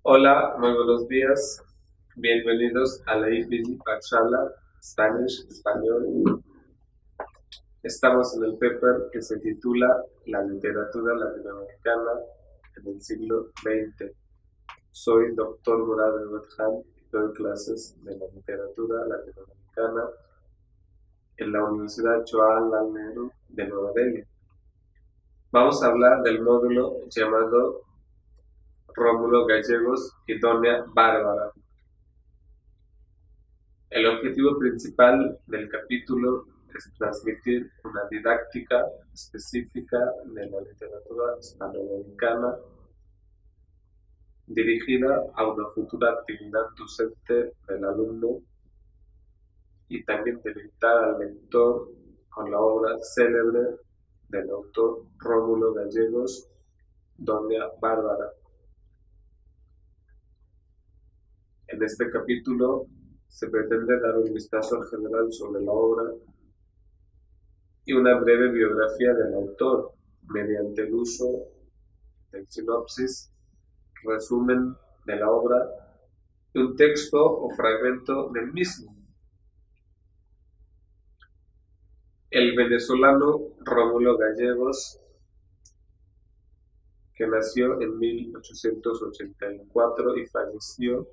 Hola, muy buenos días. Bienvenidos a la IFISI Parshala Spanish, Español. Estamos en el paper que se titula La literatura latinoamericana en el siglo XX. Soy Dr. Murad El y doy clases de la literatura latinoamericana en la Universidad Jawaharlal Nehru de Nueva Delhi. Vamos a hablar del módulo llamado Rómulo Gallegos y Doña Bárbara. El objetivo principal del capítulo es transmitir una didáctica específica de la literatura hispanoamericana dirigida a una futura actividad docente del alumno y también deleitar al lector con la obra célebre del autor Rómulo Gallegos, Doña Bárbara. En este capítulo se pretende dar un vistazo general sobre la obra y una breve biografía del autor mediante el uso del sinopsis, resumen de la obra y un texto o fragmento del mismo. El venezolano Rómulo Gallegos, que nació en 1884 y falleció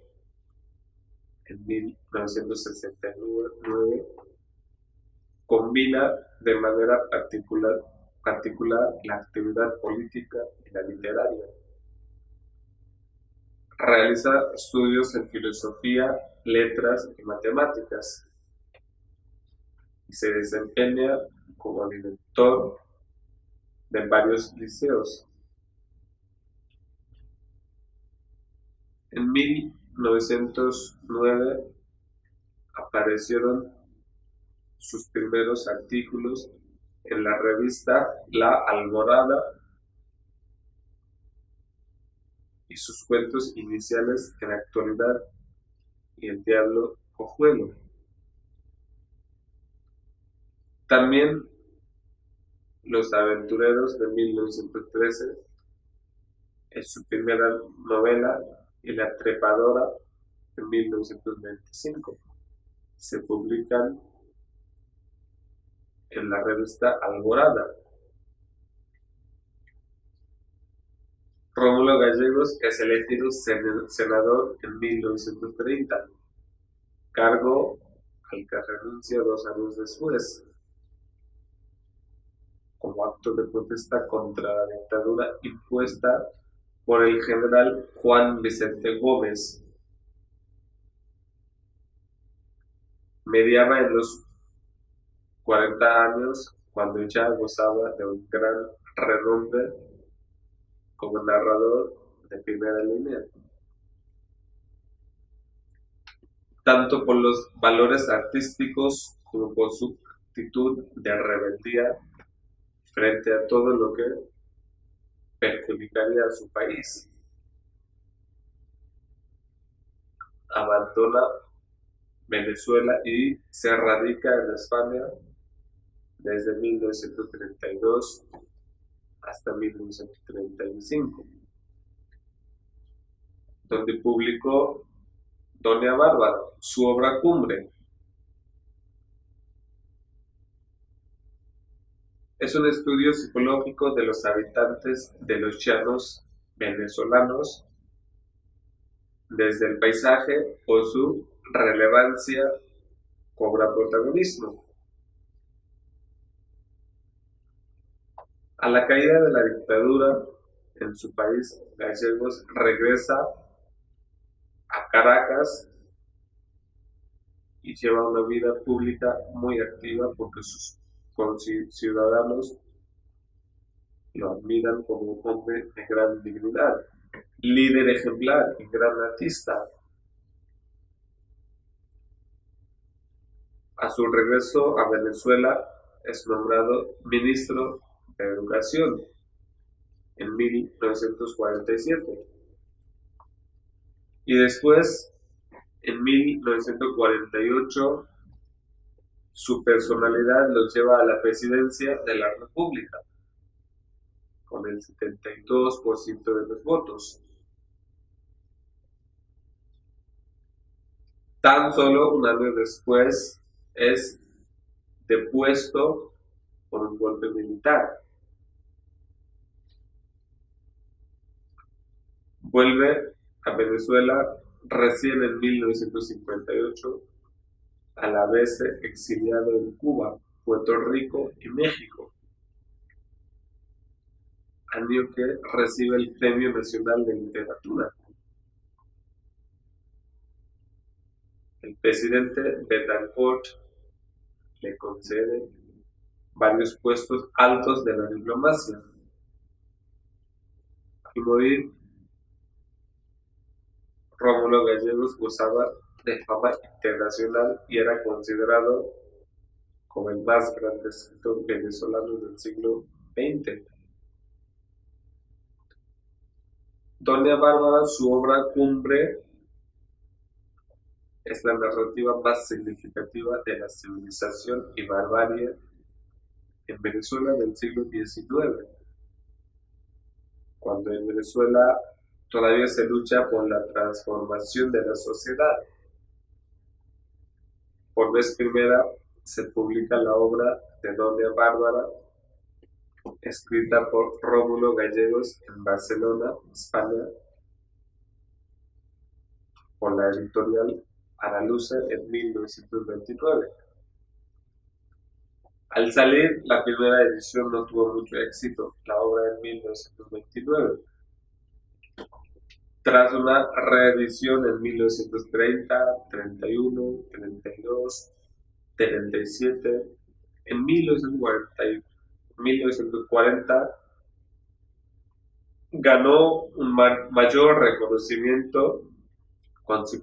en 1969, combina de manera particular la actividad política y la literaria. Realiza estudios en filosofía, letras y matemáticas y se desempeña como director de varios liceos. En 1909 aparecieron sus primeros artículos en la revista La Alborada y sus cuentos iniciales en la actualidad y El Diablo Cojuelo. También Los Aventureros de 1913 es su primera novela y La Trepadora de 1925. Se publican en la revista Alborada. Rómulo Gallegos es elegido senador en 1930, cargo al que renuncia 2 años después, como acto de protesta contra la dictadura impuesta por el general Juan Vicente Gómez. Mediaba en los 40 años cuando ya gozaba de un gran renombre como narrador de primera línea, tanto por los valores artísticos como por su actitud de rebeldía frente a todo lo que perjudicaría a su país. Abandona Venezuela y se radica en España desde 1932 hasta 1935, donde publicó Doña Bárbara, su obra cumbre. Es un estudio psicológico de los habitantes de los llanos venezolanos, desde el paisaje o su relevancia cobra protagonismo. A la caída de la dictadura en su país, Gallegos regresa a Caracas y lleva una vida pública muy activa porque sus conciudadanos lo admiran como un hombre de gran dignidad, líder ejemplar y gran artista. A su regreso a Venezuela es nombrado ministro de Educación en 1947 y después, en 1948, su personalidad lo lleva a la presidencia de la República con el 72% de los votos. Tan solo un año después es depuesto por un golpe militar. Vuelve a Venezuela recién en 1958, a la vez exiliado en Cuba, Puerto Rico y México, año que recibe el Premio Nacional de Literatura. El presidente Betancourt le concede varios puestos altos de la diplomacia. Al morir, Rómulo Gallegos gozaba de fama internacional y era considerado como el más grande escritor venezolano del siglo XX. Doña Bárbara, su obra cumbre, es la narrativa más significativa de la civilización y barbarie en Venezuela del siglo XIX, cuando en Venezuela todavía se lucha por la transformación de la sociedad. Por vez primera se publica la obra de Doña Bárbara, escrita por Rómulo Gallegos en Barcelona, España, por la editorial Araluce en 1929. Al salir, la primera edición no tuvo mucho éxito, la obra en 1929. Tras una reedición en 1930, 31, 32, 37, en 1940 ganó un mayor reconocimiento con su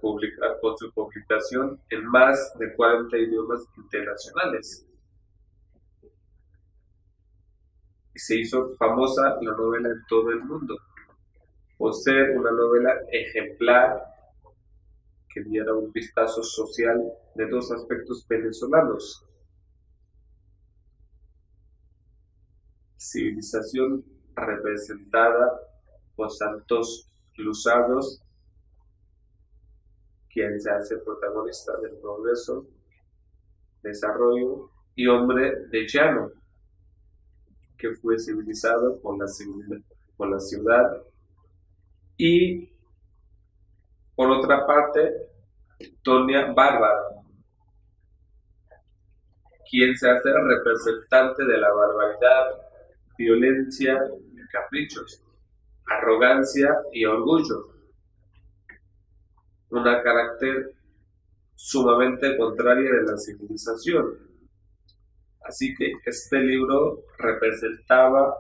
publicación en más de 40 idiomas internacionales. Y se hizo famosa la novela en todo el mundo, por ser una novela ejemplar que diera un vistazo social de dos aspectos venezolanos: civilización representada por Santos Luzados, quien se hace protagonista del progreso, desarrollo, y hombre de llano, que fue civilizado por la ciudad, y por otra parte Doña Bárbara, quien se hace representante de la barbaridad, violencia y caprichos, arrogancia y orgullo, una carácter sumamente contraria de la civilización. Así que este libro representaba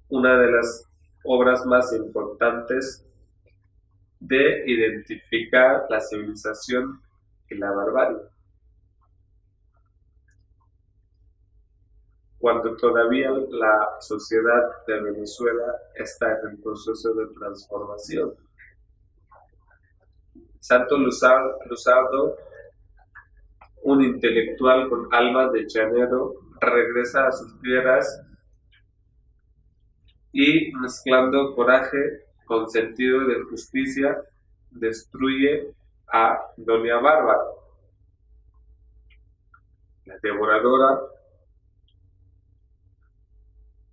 una de las obras más importantes de identificar la civilización y la barbarie, cuando todavía la sociedad de Venezuela está en el proceso de transformación. Santos Luzardo, un intelectual con alma de llanero, regresa a sus tierras y, mezclando coraje con sentido de justicia, destruye a Doña Bárbara, la devoradora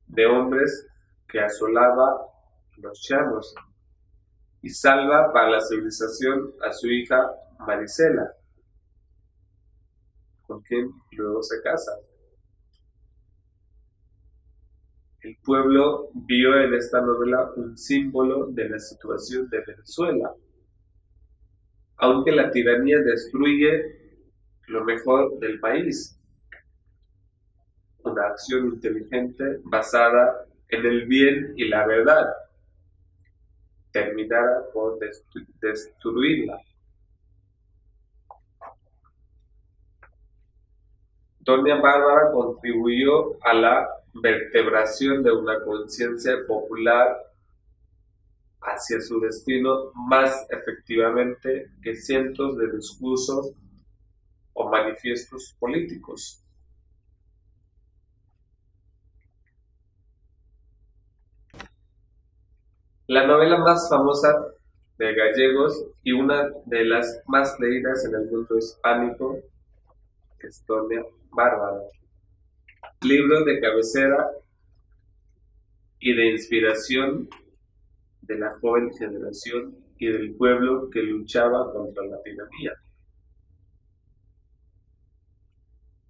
de hombres que asolaba los llanos, y salva para la civilización a su hija Marisela, con quien luego se casa. El pueblo vio en esta novela un símbolo de la situación de Venezuela. Aunque la tiranía destruye lo mejor del país, una acción inteligente basada en el bien y la verdad terminará por destruirla. Doña Bárbara contribuyó a la vertebración de una conciencia popular hacia su destino más efectivamente que cientos de discursos o manifiestos políticos. La novela más famosa de gallegos y una de las más leídas en el mundo hispánico, Historia Bárbara. Libro de cabecera y de inspiración de la joven generación y del pueblo que luchaba contra la tiranía.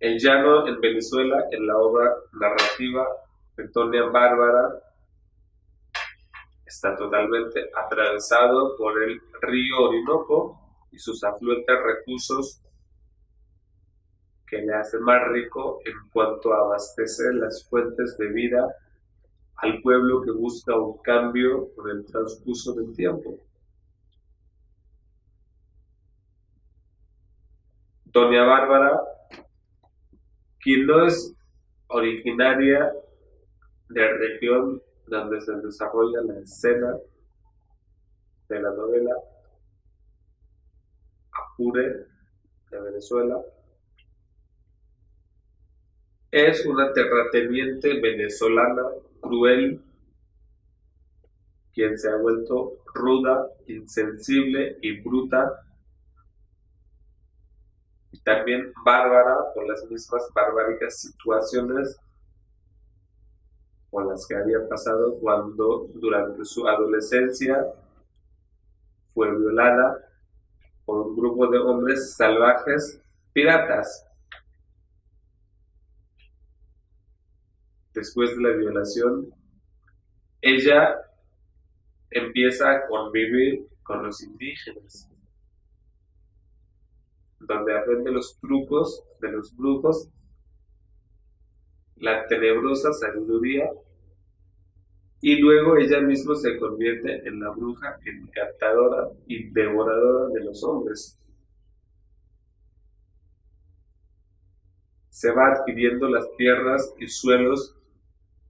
El llano en Venezuela, en la obra narrativa de Historia Bárbara, está totalmente atravesado por el río Orinoco y sus afluentes recursos que le hacen más rico en cuanto a abastecer las fuentes de vida al pueblo que busca un cambio con el transcurso del tiempo. Doña Bárbara, quien no es originaria de la región donde se desarrolla la escena de la novela, Apure, de Venezuela, es una terrateniente venezolana cruel, quien se ha vuelto ruda, insensible y bruta, y también bárbara por las mismas barbáricas situaciones por las que había pasado cuando durante su adolescencia fue violada por un grupo de hombres salvajes piratas. Después de la violación, ella empieza a convivir con los indígenas, donde aprende los trucos de los brujos, la tenebrosa sabiduría, y luego ella misma se convierte en la bruja encantadora y devoradora de los hombres. Se va adquiriendo las tierras y suelos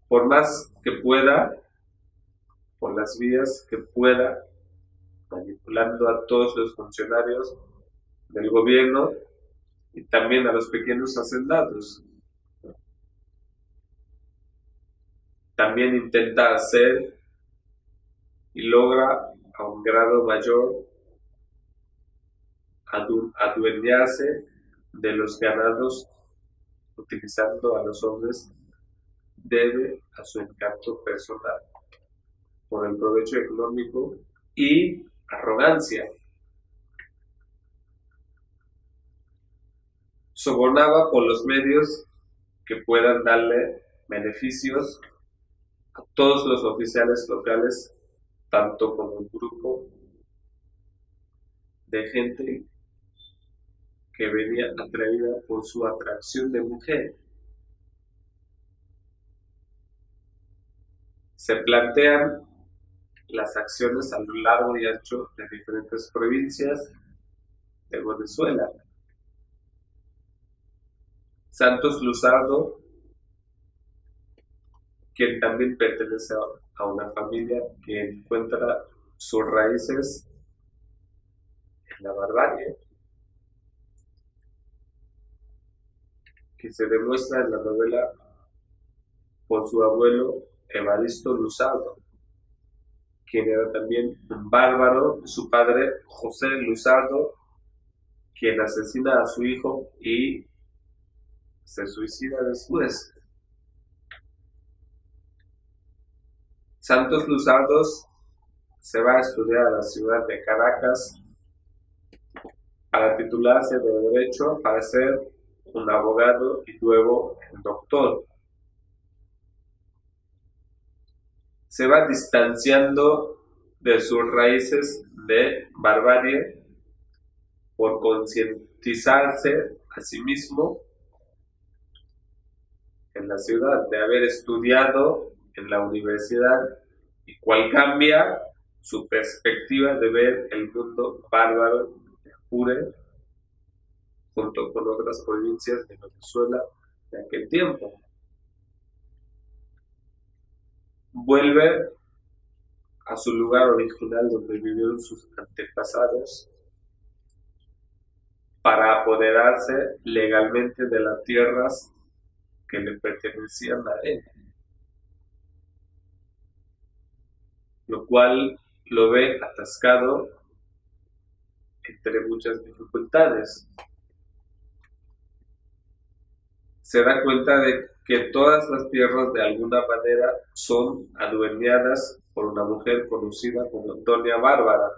por más que pueda, por las vías que pueda, manipulando a todos los funcionarios del gobierno y también a los pequeños hacendados. También intenta hacer y logra a un grado mayor adueñarse de los ganados utilizando a los hombres, debe a su encanto personal por el provecho económico y arrogancia. Sobornaba por los medios que puedan darle beneficios a todos los oficiales locales, tanto como un grupo de gente que venía atraída por su atracción de mujer. Se plantean las acciones a lo largo y ancho de diferentes provincias de Venezuela. Santos Luzardo, quien también pertenece a una familia que encuentra sus raíces en la barbarie, que se demuestra en la novela por su abuelo Evaristo Luzardo, quien era también un bárbaro, su padre José Luzardo, quien asesina a su hijo y se suicida después. Santos Luzardos se va a estudiar a la ciudad de Caracas para titularse de Derecho, para ser un abogado y luego un doctor. Se va distanciando de sus raíces de barbarie por concientizarse a sí mismo en la ciudad, de haber estudiado en la universidad, y cual cambia su perspectiva de ver el mundo bárbaro de Apure junto con otras provincias de Venezuela de aquel tiempo. Vuelve a su lugar original donde vivieron sus antepasados para apoderarse legalmente de las tierras que le pertenecían a él, lo cual lo ve atascado entre muchas dificultades. Se da cuenta de que todas las tierras de alguna manera son adueñadas por una mujer conocida como Doña Bárbara,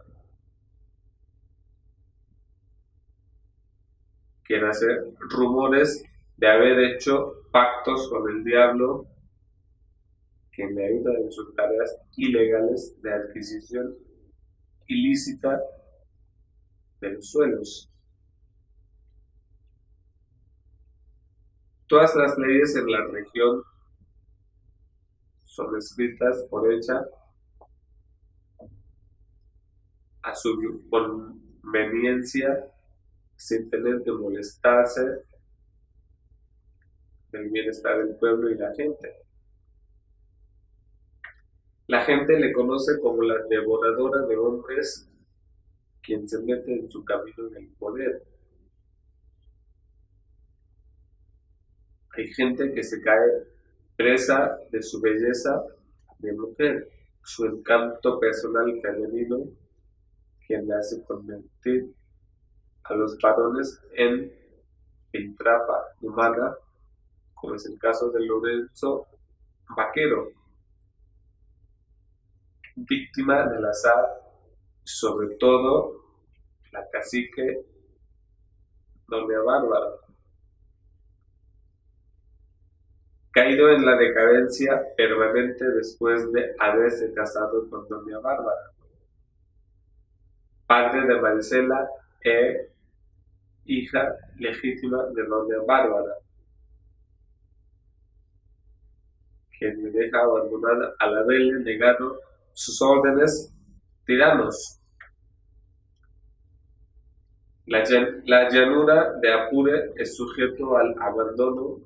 quien hace rumores de haber hecho pactos con el diablo, que le ayuda en sus tareas ilegales de adquisición ilícita de los suelos. Todas las leyes en la región son escritas por ella a su conveniencia, sin tener que molestarse del bienestar del pueblo y la gente. La gente le conoce como la devoradora de hombres, quien se mete en su camino del poder. Hay gente que se cae presa de su belleza de mujer, su encanto personal femenino, quien le hace convertir a los varones en piltrafa humana, como es el caso de Lorenzo Vaquero, víctima del azar, sobre todo la cacique Doña Bárbara, caído en la decadencia permanente después de haberse casado con Doña Bárbara, padre de Marisela e hija legítima de Doña Bárbara, quien le deja abandonada al haberle negado sus órdenes tiranos. La llanura de Apure es sujeto al abandono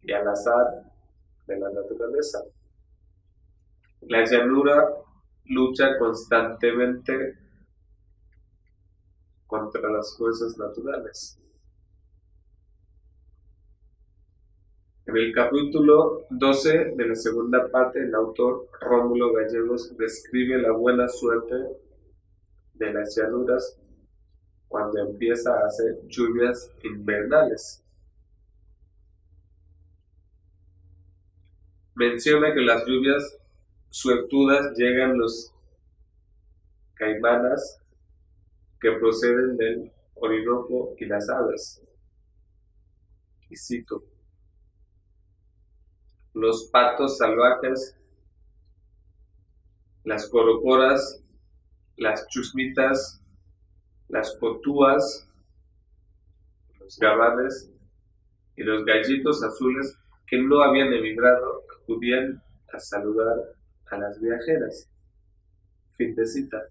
y al azar de la naturaleza. La llanura lucha constantemente contra las fuerzas naturales. En el capítulo 12 de la segunda parte, el autor Rómulo Gallegos describe la buena suerte de las llanuras cuando empieza a hacer lluvias invernales. Menciona que las lluvias suertudas llegan los caimanas que proceden del Orinoco y las aves. Y cito: los patos salvajes, las corocoras, las chusmitas, las cotúas, los gabanes y los gallitos azules que no habían emigrado acudían a saludar a las viajeras. Fin de cita.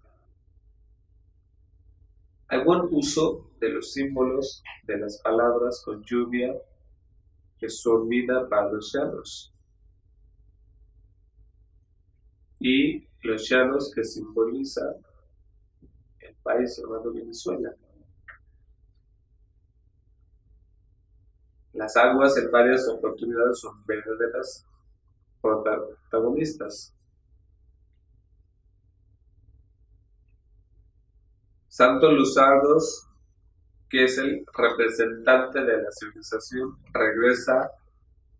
Hay buen uso de los símbolos de las palabras con lluvia que son vida para los llanos, y los llanos que simbolizan el país llamado Venezuela. Las aguas en varias oportunidades son verdaderas protagonistas. Santo Luzardos, que es el representante de la civilización, regresa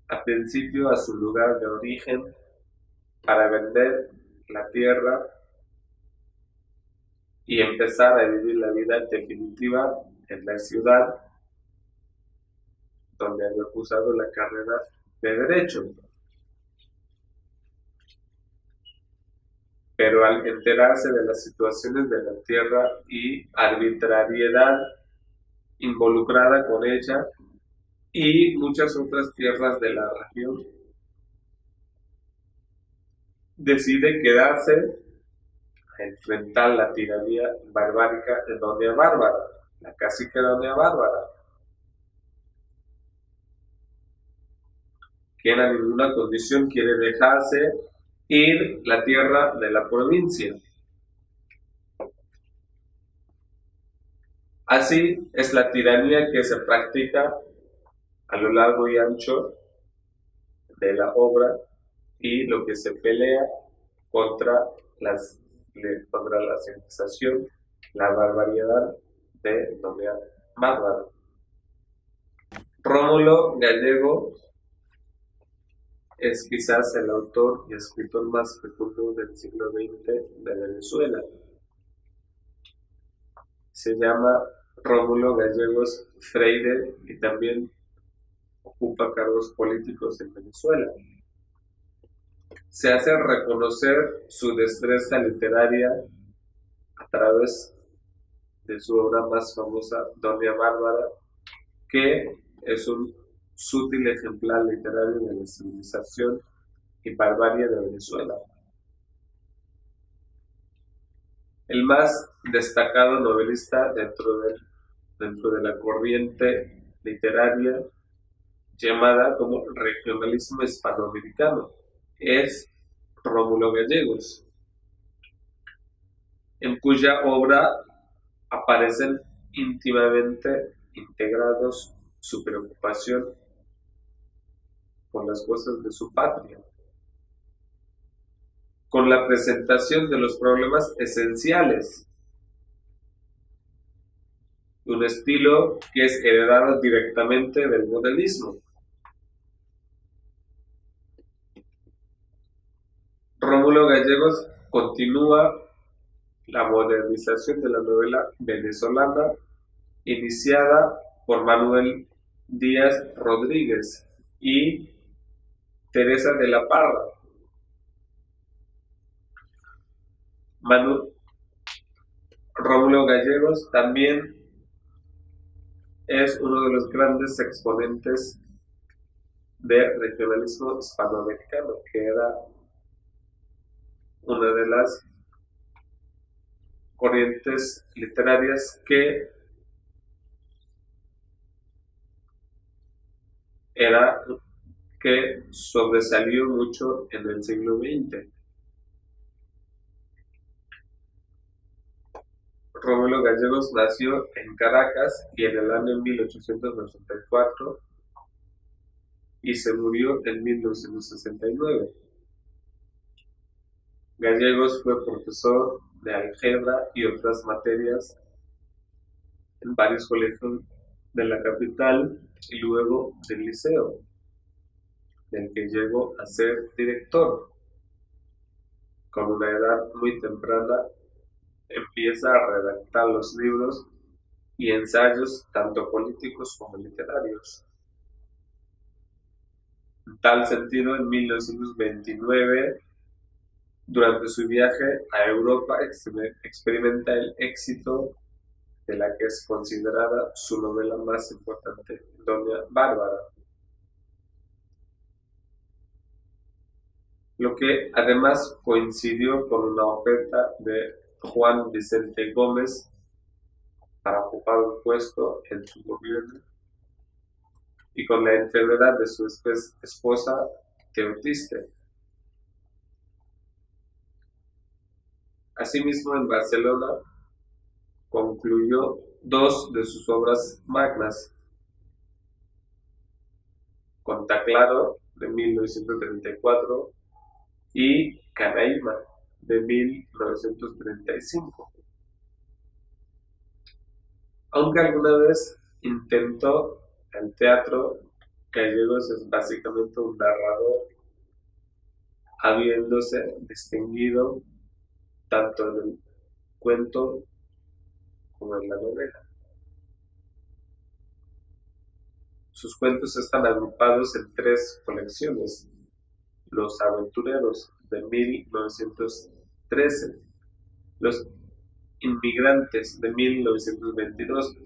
al principio a su lugar de origen para vender la tierra y empezar a vivir la vida definitiva en la ciudad donde había cursado la carrera de Derecho. Pero al enterarse de las situaciones de la tierra y arbitrariedad involucrada con ella y muchas otras tierras de la región, decide quedarse a enfrentar la tiranía barbárica de Doña Bárbara, la cacique Doña Bárbara, quien a ninguna condición quiere dejarse ir la tierra de la provincia. Así es la tiranía que se practica a lo largo y ancho de la obra y lo que se pelea contra las le pondrá la sensación, la barbaridad de Doña Bárbara. Rómulo Gallego es quizás el autor y escritor más fecundo del siglo XX de Venezuela. Se llama Rómulo Gallegos Freire y también ocupa cargos políticos en Venezuela. Se hace reconocer su destreza literaria a través de su obra más famosa, Doña Bárbara, que es un sutil ejemplar literario de la civilización y barbarie de Venezuela. El más destacado novelista dentro de la corriente literaria llamada como regionalismo hispanoamericano es Rómulo Gallegos, en cuya obra aparecen íntimamente integrados su preocupación por las cosas de su patria, con la presentación de los problemas esenciales, un estilo que es heredado directamente del modernismo. Rómulo Gallegos continúa la modernización de la novela venezolana iniciada por Manuel Díaz Rodríguez y Teresa de la Parra. Rómulo Gallegos también es uno de los grandes exponentes de regionalismo hispanoamericano, que era una de las corrientes literarias que sobresalió mucho en el siglo XX. Rómulo Gallegos nació en Caracas y en el año 1894 y se murió en 1969. Gallegos fue profesor de álgebra y otras materias en varios colegios de la capital y luego del liceo, del que llegó a ser director. Con una edad muy temprana empieza a redactar los libros y ensayos tanto políticos como literarios. En tal sentido, en 1929, durante su viaje a Europa, experimenta el éxito de la que es considerada su novela más importante, Doña Bárbara. Lo que además coincidió con una oferta de Juan Vicente Gómez para ocupar un puesto en su gobierno y con la enfermedad de su esposa Teotiste. Asimismo, en Barcelona concluyó dos de sus obras magnas, Contaclaro, de 1934, y Canaima, de 1935. Aunque alguna vez intentó el teatro, Gallegos es básicamente un narrador, habiéndose distinguido tanto en el cuento como en la novela. Sus cuentos están agrupados en tres colecciones: Los Aventureros, de 1913, Los Inmigrantes, de 1922,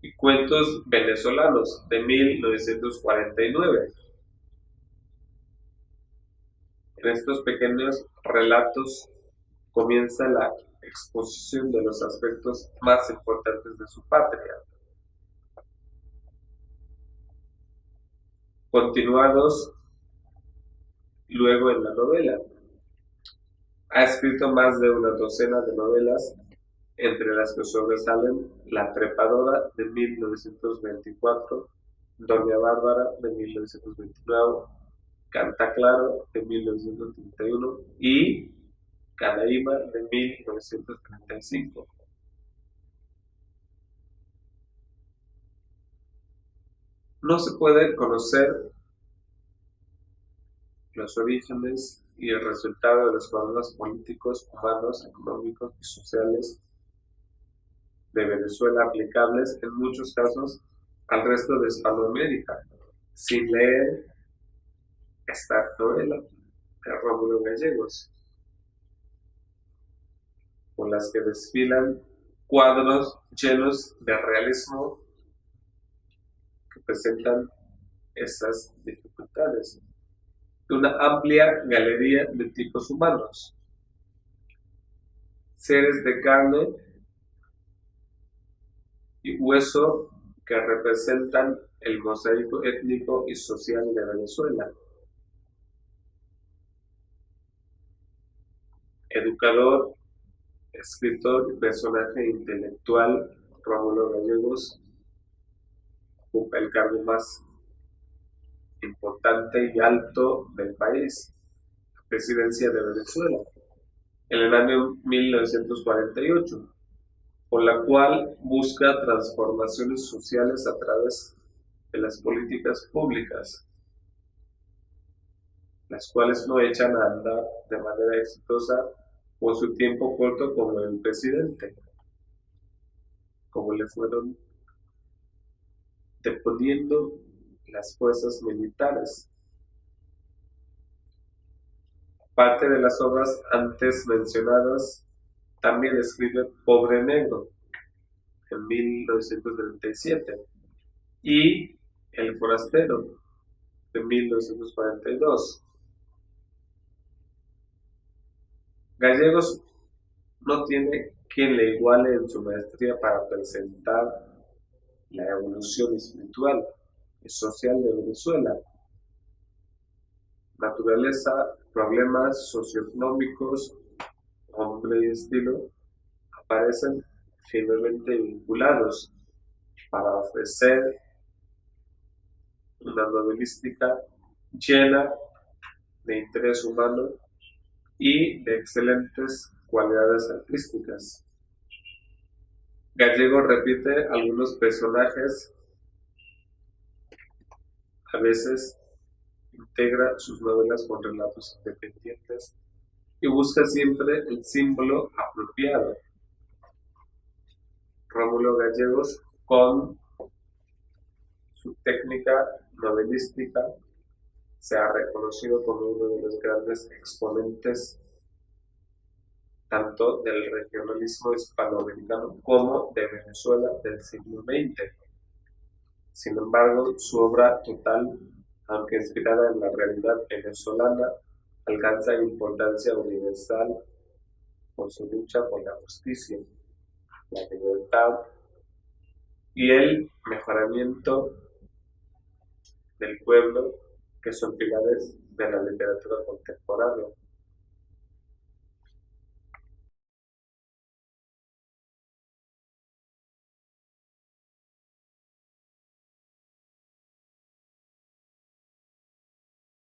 y Cuentos Venezolanos, de 1949. En estos pequeños relatos comienza la exposición de los aspectos más importantes de su patria, continuados luego en la novela. Ha escrito más de una docena de novelas, entre las que sobresalen La Trepadora, de 1924, Doña Bárbara, de 1929, Cantaclaro, de 1931 y Canaima de 1935. No se puede conocer los orígenes y el resultado de los problemas políticos, humanos, económicos y sociales de Venezuela aplicables en muchos casos al resto de Hispanoamérica, sin leer esta novela de Rómulo Gallegos, con las que desfilan cuadros llenos de realismo que presentan esas dificultades, de una amplia galería de tipos humanos, seres de carne y hueso que representan el mosaico étnico y social de Venezuela. Educador, escritor y personaje intelectual, Rómulo Gallegos ocupa el cargo más importante y alto del país, la presidencia de Venezuela, en el año 1948, con la cual busca transformaciones sociales a través de las políticas públicas, las cuales no echan a andar de manera exitosa por su tiempo corto como el presidente, como le fueron deponiendo las fuerzas militares. Parte de las obras antes mencionadas, también escribe Pobre Negro en 1937 y El Forastero de 1942. Gallegos no tiene quien le iguale en su maestría para presentar la evolución espiritual y social de Venezuela. Naturaleza, problemas socioeconómicos, hombre y estilo aparecen firmemente vinculados para ofrecer una novelística llena de interés humano y de excelentes cualidades artísticas. Gallego repite algunos personajes, a veces integra sus novelas con relatos independientes y busca siempre el símbolo apropiado. Rómulo Gallegos, con su técnica novelística, se ha reconocido como uno de los grandes exponentes tanto del regionalismo hispanoamericano como de Venezuela del siglo XX. Sin embargo, su obra total, aunque inspirada en la realidad venezolana, alcanza importancia universal por su lucha por la justicia, la libertad y el mejoramiento del pueblo, que son pilares de la literatura contemporánea.